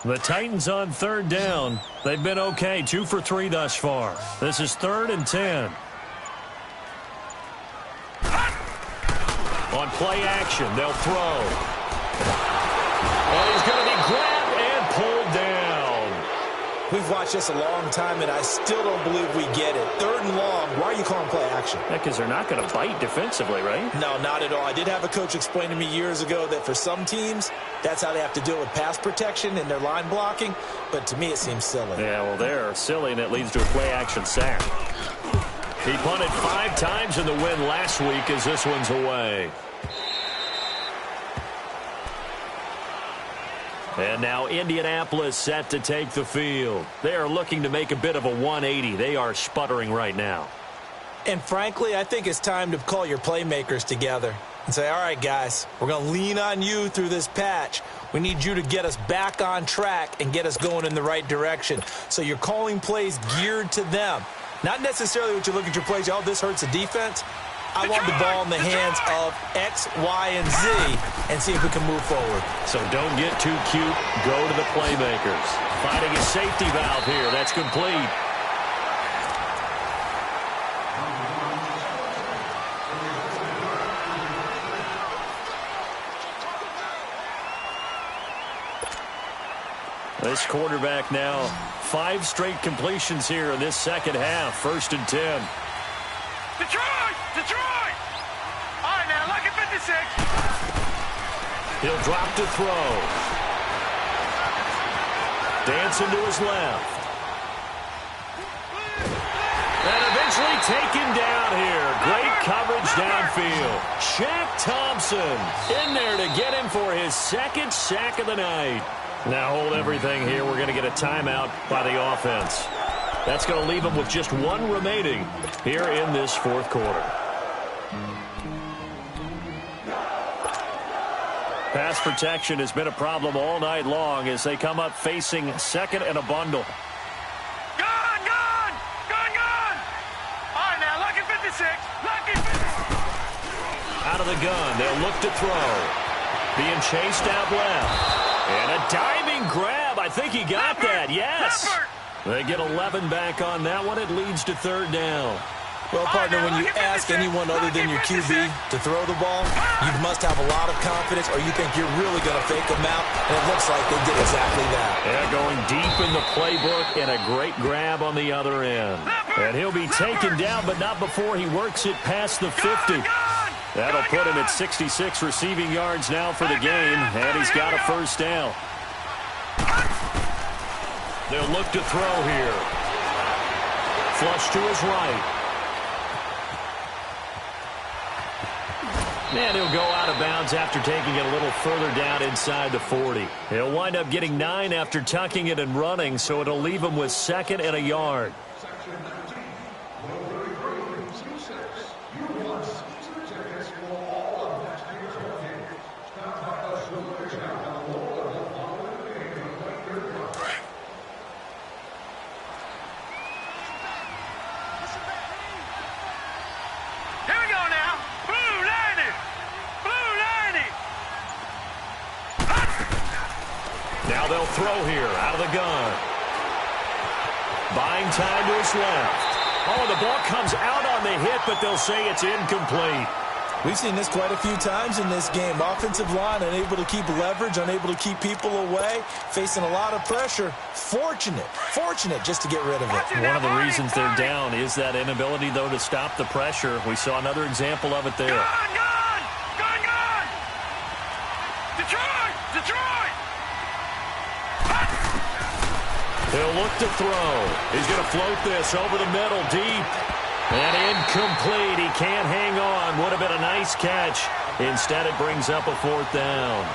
The Titans on third down. They've been okay, 2 for 3 thus far. This is 3rd and 10. On play action, they'll throw. And he's going to be grabbed and pulled down. We've watched this a long time, and I still don't believe we get it. 3rd and long. Why are you calling play action? Yeah, because they're not going to bite defensively, right? No, not at all. I did have a coach explain to me years ago that for some teams, that's how they have to deal with pass protection and their line blocking. But to me, it seems silly. Yeah, well, they're silly, and it leads to a play action sack. He punted 5 times in the win last week as this one's away. And now Indianapolis set to take the field. They are looking to make a bit of a 180. They are sputtering right now. And frankly, I think it's time to call your playmakers together and say, all right, guys, we're going to lean on you through this patch. We need you to get us back on track and get us going in the right direction. So you're calling plays geared to them. Not necessarily what you look at your plays, oh, this hurts the defense. I want the ball in the hands of X, Y, and Z and see if we can move forward. So don't get too cute. Go to the playmakers. Finding a safety valve here. That's complete. This quarterback now, 5 straight completions here in this second half. 1st and 10. Detroit! Detroit! All right, now, lucky 56. He'll drop to throw. Dancing to his left. And eventually taken down here. Great coverage downfield. Shaq Thompson in there to get him for his 2nd sack of the night. Now hold everything here. We're going to get a timeout by the offense. That's going to leave them with just 1 remaining here in this 4th quarter. Pass protection has been a problem all night long as they come up facing 2nd and a bundle. Gone, gone! Gone, gone! All right, now, lucky 56. Lucky 56. Out of the gun, they'll look to throw. Being chased out left. And a diving grab. I think he got that. Yes. They get 11 back on that one. It leads to 3rd down. Well, partner, when you ask anyone other than your QB to throw the ball, you must have a lot of confidence or you think you're really going to fake them out, and it looks like they did exactly that. Yeah, going deep in the playbook and a great grab on the other end. And he'll be taken down, but not before he works it past the 50. That'll put him at 66 receiving yards now for the game, and he's got a 1st down. They'll look to throw here. Flush to his right. And he'll go out of bounds after taking it a little further down inside the 40. He'll wind up getting 9 after tucking it and running, so it'll leave him with 2nd and a yard. They'll throw here out of the gun. Buying time to his left. Oh, the ball comes out on the hit, but they'll say it's incomplete. We've seen this quite a few times in this game. Offensive line unable to keep leverage, unable to keep people away, facing a lot of pressure. Fortunate just to get rid of it. One of the reasons they're down is that inability, though, to stop the pressure. We saw another example of it there. Gone! Detroit! Detroit! He'll look to throw. He's going to float this over the middle deep. And incomplete. He can't hang on. Would have been a nice catch. Instead, it brings up a 4th down.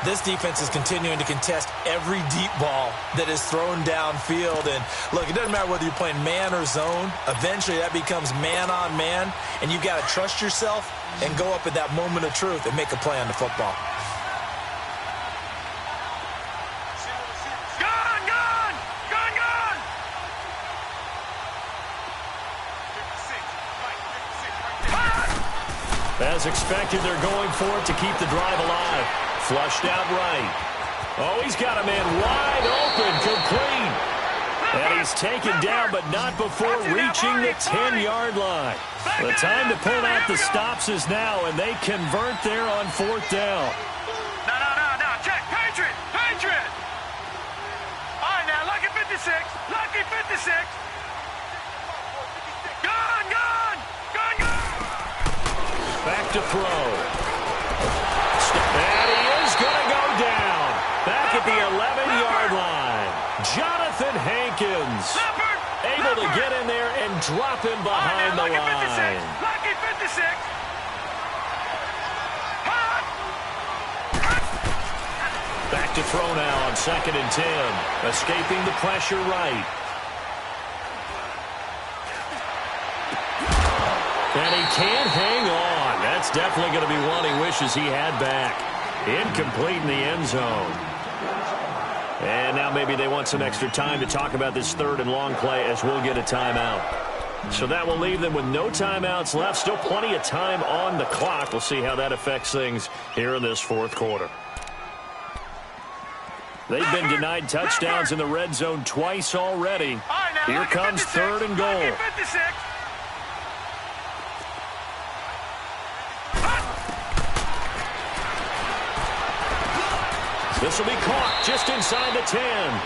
This defense is continuing to contest every deep ball that is thrown downfield. And, look, it doesn't matter whether you're playing man or zone. Eventually, that becomes man on man. And you've got to trust yourself and go up at that moment of truth and make a play on the football. As expected, they're going for it to keep the drive alive. Flushed out right. Oh, he's got a man wide open, complete. And he's taken down, but not before reaching the 10-yard line. The time to pull out the stops is now, and they convert there on 4th down. No. Check. Patriot. All right, now, lucky 56. Lucky 56. Gone. Back to throw. And he is going to go down. Back at the 11-yard line. Jonathan Hankins able to get in there and drop him behind the line. Lucky 56. Back to throw now on 2nd and 10. Escaping the pressure right. And he can't hang on. That's definitely going to be one he wishes he had back. Incomplete in the end zone. And now maybe they want some extra time to talk about this 3rd and long play as we'll get a timeout. So that will leave them with no timeouts left. Still plenty of time on the clock. We'll see how that affects things here in this 4th quarter. They've been denied touchdowns in the red zone twice already. Here comes 3rd and goal. This will be caught just inside the 10.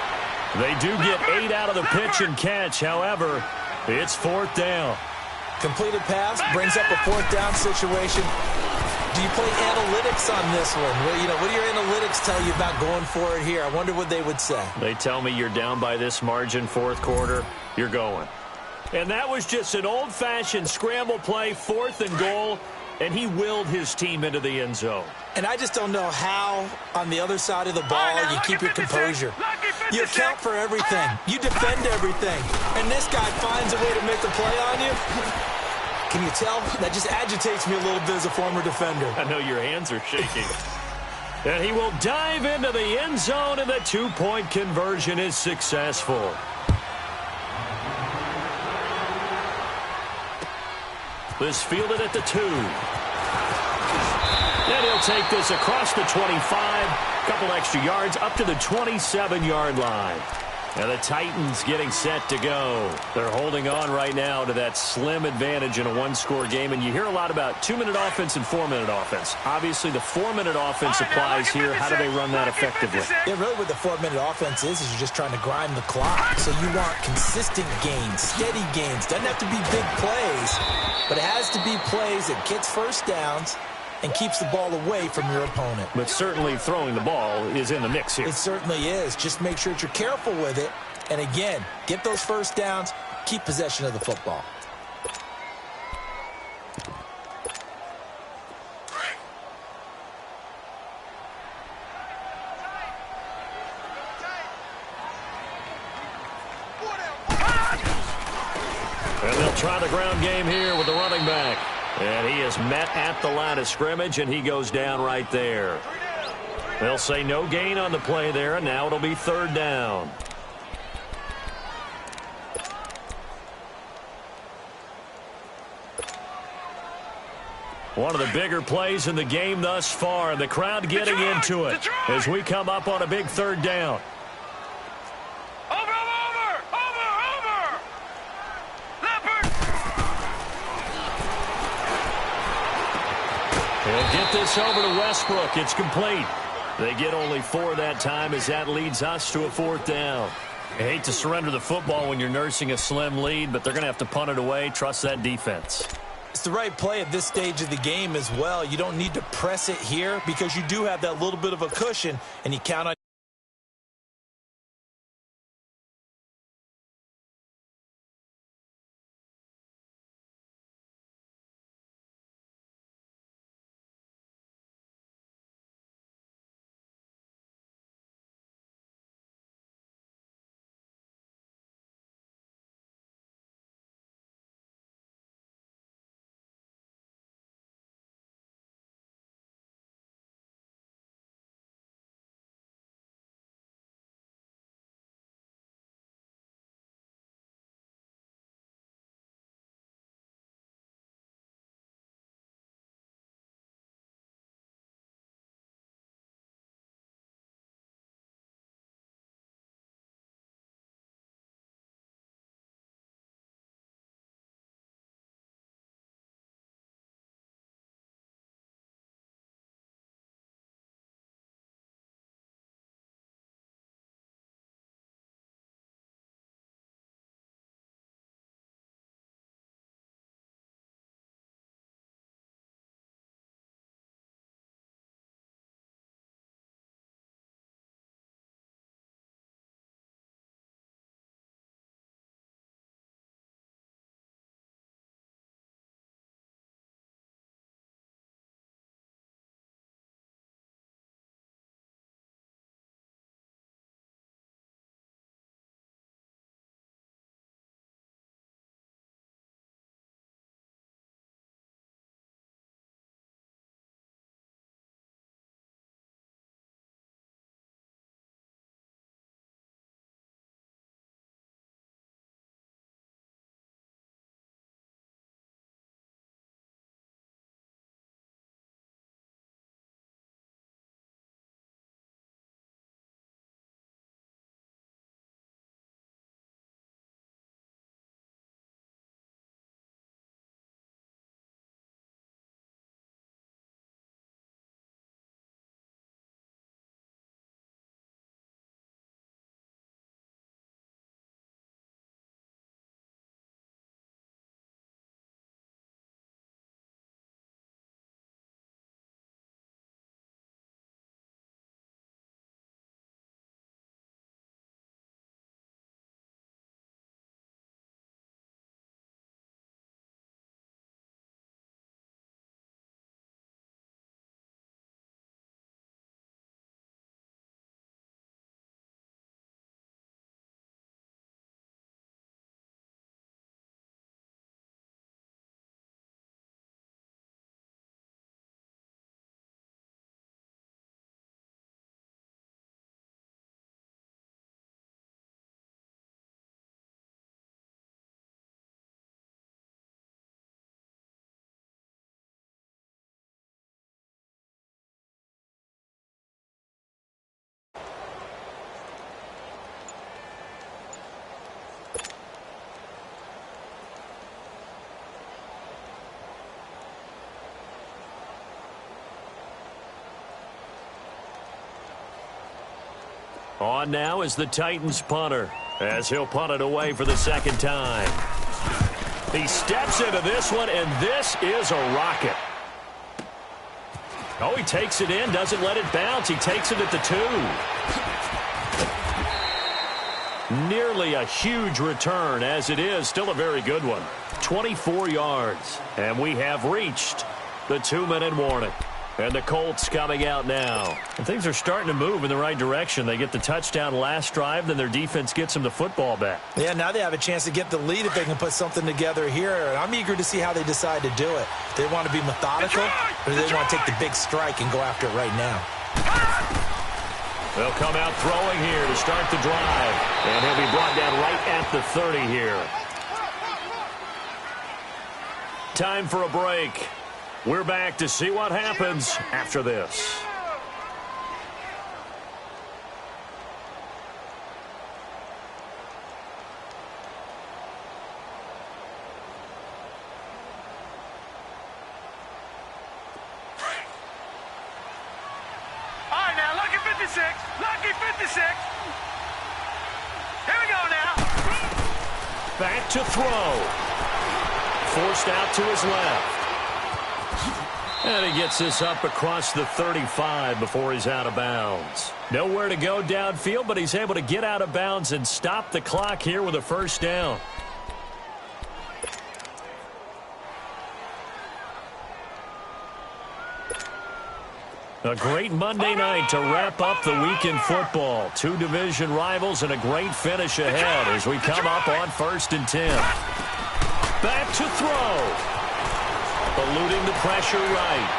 They do get 8 out of the pitch and catch. However, it's 4th down. Completed pass brings up a 4th down situation. Do you play analytics on this one? Well, what do your analytics tell you about going for it here? I wonder what they would say. They tell me you're down by this margin 4th quarter, you're going. And that was just an old-fashioned scramble play, 4th and goal, and he willed his team into the end zone. And I just don't know how, on the other side of the ball, you keep your composure. You account for everything. You defend everything. And this guy finds a way to make a play on you. Can you tell? That just agitates me a little bit as a former defender. I know your hands are shaking. And he will dive into the end zone, and the 2-point conversion is successful. This fielded at the 2. And he'll take this across the 25. Couple extra yards up to the 27-yard line. And the Titans getting set to go. They're holding on right now to that slim advantage in a one-score game. And you hear a lot about 2-minute offense and 4-minute offense. Obviously, the 4-minute offense applies here. How do they run that effectively? Yeah, really what the 4-minute offense is you're just trying to grind the clock. So you want consistent gains, steady gains. Doesn't have to be big plays, but it has to be plays that gets first downs and keeps the ball away from your opponent. But certainly throwing the ball is in the mix here. It certainly is. Just make sure that you're careful with it. And again, get those first downs, keep possession of the football. And they'll try the ground game here with the running back. And he is met at the line of scrimmage, and he goes down right there. They'll say no gain on the play there, and now it'll be 3rd down. One of the bigger plays in the game thus far, and the crowd getting into it as we come up on a big 3rd down. He'll get this over to Westbrook. It's complete. They get only 4 that time as that leads us to a 4th down. I hate to surrender the football when you're nursing a slim lead, but they're going to have to punt it away. Trust that defense. It's the right play at this stage of the game as well. You don't need to press it here because you do have that little bit of a cushion, and you count on On now is the Titans punter, as he'll punt it away for the second time. He steps into this one, and this is a rocket. Oh, he takes it in, doesn't let it bounce. He takes it at the 2. Nearly a huge return, as it is still a very good one. 24 yards, and we have reached the 2-minute warning. And the Colts coming out now. And things are starting to move in the right direction. They get the touchdown last drive, then their defense gets them the football back. Yeah, now they have a chance to get the lead if they can put something together here. And I'm eager to see how they decide to do it. Do they want to be methodical, or do they want to take the big strike and go after it right now? They'll come out throwing here to start the drive. And he'll be brought down right at the 30 here. Time for a break. We're back to see what happens after this. All right, now, lucky 56. Lucky 56. Here we go now. Back to throw. Forced out to his left. And he gets this up across the 35 before he's out of bounds. Nowhere to go downfield, but he's able to get out of bounds and stop the clock here with a first down. A great Monday night to wrap up the week in football. 2 division rivals and a great finish ahead as we come up on 1st and 10. Back to throw. Eluding the pressure right.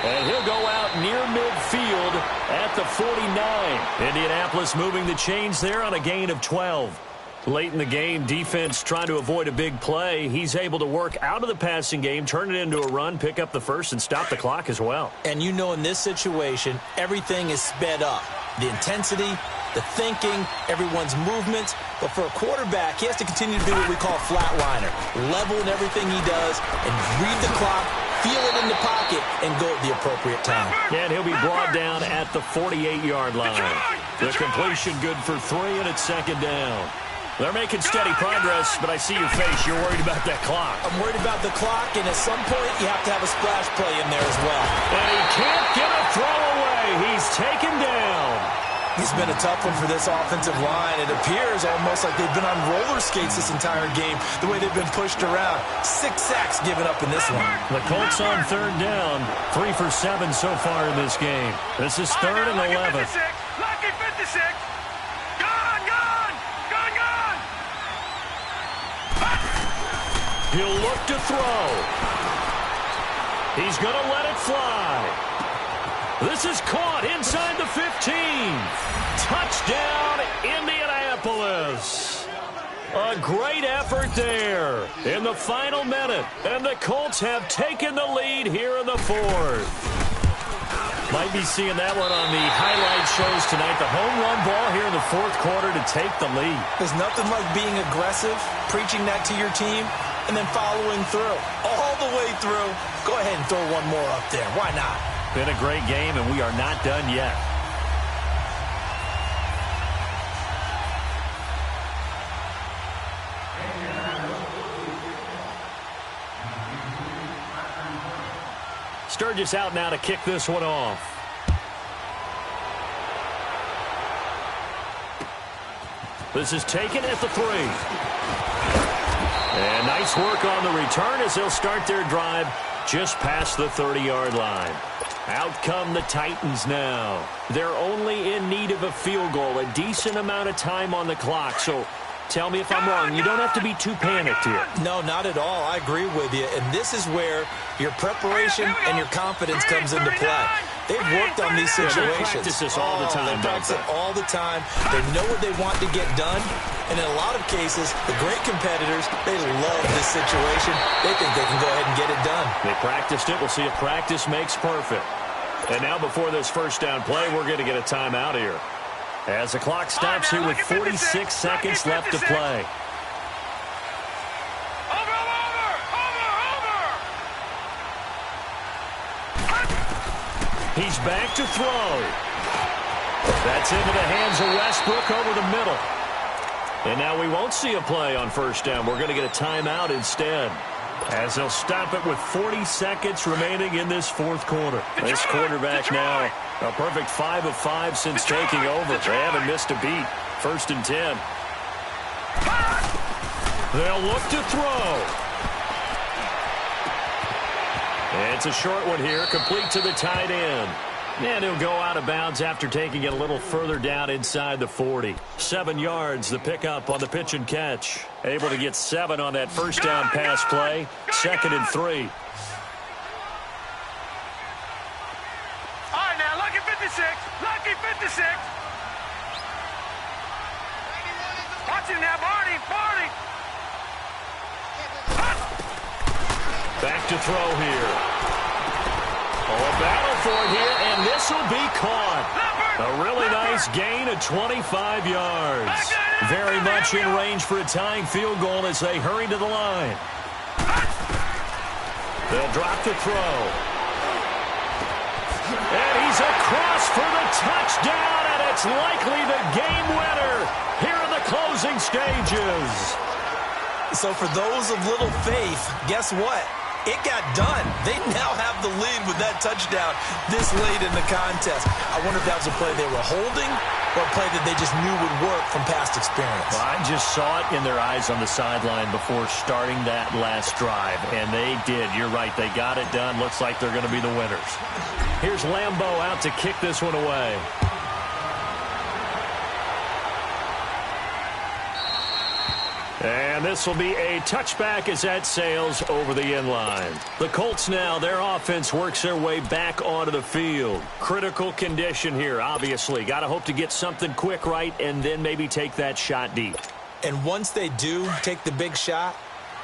And he'll go out near midfield at the 49. Indianapolis moving the chains there on a gain of 12. Late in the game, defense trying to avoid a big play. He's able to work out of the passing game, turn it into a run, pick up the first, and stop the clock as well. And you know, in this situation, everything is sped up. The intensity, the thinking, everyone's movements. But for a quarterback, he has to continue to be what we call flatliner. Level in everything he does and read the clock, feel it in the pocket, and go at the appropriate time. And he'll be brought down at the 48-yard line. The completion good for 3, and it's 2nd down. They're making steady progress, but I see your face. You're worried about that clock. I'm worried about the clock, and at some point, you have to have a splash play in there as well. And he can't get a throw away. He's taken down. It's been a tough one for this offensive line. It appears almost like they've been on roller skates this entire game, the way they've been pushed around. 6 sacks given up in this one. The Colts on 3rd down. 3 for 7 so far in this game. This is 3rd and 11. Lucky 56. Gone, gone, gone, gone. He'll look to throw. He's going to let it fly. This is caught inside the 15. Touchdown, Indianapolis. A great effort there in the final minute. And the Colts have taken the lead here in the 4th. Might be seeing that one on the highlight shows tonight. The home run ball here in the 4th quarter to take the lead. There's nothing like being aggressive, preaching that to your team, and then following through. All the way through. Go ahead and throw one more up there. Why not? Been a great game, and we are not done yet. Sturgis out now to kick this one off. This is taken at the 3. And nice work on the return as they'll start their drive just past the 30-yard line. Out come the Titans now. They're only in need of a field goal, a decent amount of time on the clock. So tell me if I'm wrong. You don't have to be too panicked here. No, not at all. I agree with you. And this is where your preparation and your confidence comes into play. They've worked on these situations. They practice this all the time. They practice it all the time. They know what they want to get done. And in a lot of cases, the great competitors, they love this situation. They think they can go ahead and get it done. They practiced it. We'll see if practice makes perfect. And now before this first down play, we're going to get a timeout here. As the clock stops here with 46 seconds left to play. He's back to throw. That's into the hands of Westbrook over the middle. And now we won't see a play on first down. We're going to get a timeout instead, as they'll stop it with 40 seconds remaining in this fourth quarter. This quarterback now a perfect 5 of 5 since taking over. They haven't missed a beat. 1st and 10. They'll look to throw. It's a short one here, complete to the tight end. And he'll go out of bounds after taking it a little further down inside the 40. 7 yards, the pickup on the pitch and catch. Able to get 7 on that first down pass play. 2nd and 3. All right, now, lucky 56. Lucky 56. Watch him now, Barney. Barney. Back to throw here. Oh, a battle for it here, and this will be caught. A really nice gain of 25 yards. Very much in range for a tying field goal as they hurry to the line. They'll drop the throw. And he's across for the touchdown, and it's likely the game winner here in the closing stages. So for those of little faith, guess what? It got done. They now have the lead with that touchdown this late in the contest. I wonder if that was a play they were holding or a play that they just knew would work from past experience. Well, I just saw it in their eyes on the sideline before starting that last drive, and they did. You're right. They got it done. Looks like they're going to be the winners. Here's Lambeau out to kick this one away. And this will be a touchback as that sails over the end line. The Colts now, their offense works their way back onto the field. Critical condition here, obviously. Got to hope to get something quick right and then maybe take that shot deep. And once they do take the big shot,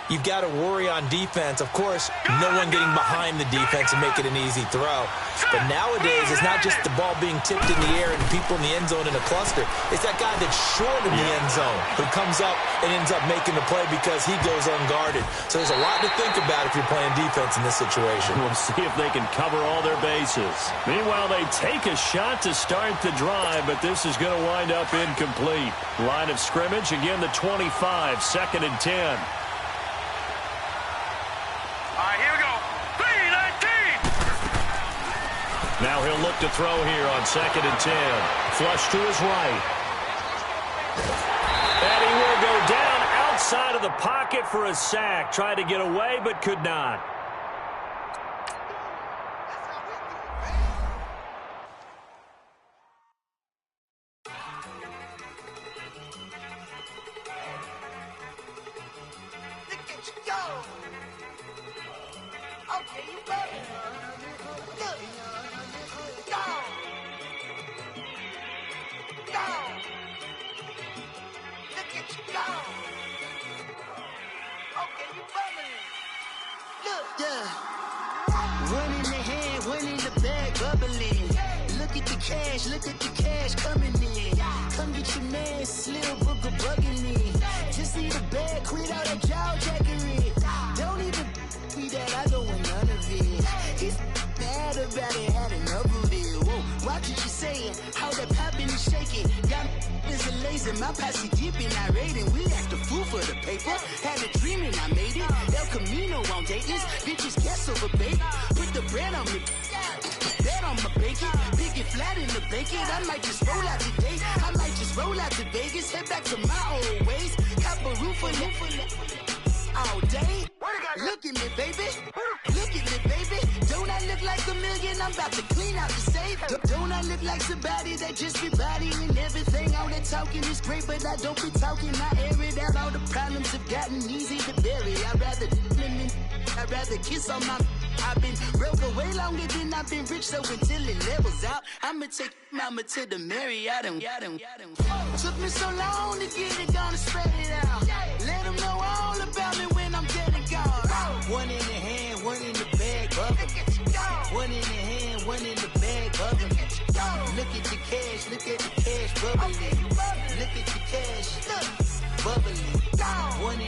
you've got to worry on defense. Of course, no one getting behind the defense and make it an easy throw. But nowadays, it's not just the ball being tipped in the air and people in the end zone in a cluster. It's that guy that's short in the end zone who comes up and ends up making the play because he goes unguarded. So there's a lot to think about if you're playing defense in this situation. We'll see if they can cover all their bases. Meanwhile, they take a shot to start the drive, but this is going to wind up incomplete. Line of scrimmage, again, the 25, 2nd and 10. Now he'll look to throw here on 2nd and 10. Flush to his right. And he will go down outside of the pocket for a sack. Tried to get away, but could not. Look at the cash coming in. Come get your man, Slim Booker bugging me. Just need a bag, quit all that jaw jackery. Don't even me that I don't want none of it. He's mad about it, had enough of it. Whoa, watch what you saying, how that poppin' and shaking. Y'all is a lazy, my posse deep and I raiding. We act a fool for the paper, had a dream and I made it. El Camino on Dayton's, bitches guess over bait. Put the bread on me. Bet on my bacon, big and flat in the bacon. I might just roll out today. I might just roll out to Vegas, head back to my old ways. Cop a roof for all day. Look at me, baby. Look at me, baby. Don't I look like a million? I'm about to clean out the safe. Don't I look like somebody that just be bodying everything? All that talking is great, but I don't be talking. I air it out. All the problems have gotten easy to bury. I'd rather kiss on my. I've been broke away longer than I've been rich, so until it levels out, I'ma take mama to the Marriott and took me so long to get it, gonna spread it out. Let them know all about me when I'm dead and gone. One in the hand, one in the bag, bubble. One in the hand, one in the bag, bubble. Look at the cash bubbling. Look at the cash, bubbling. One in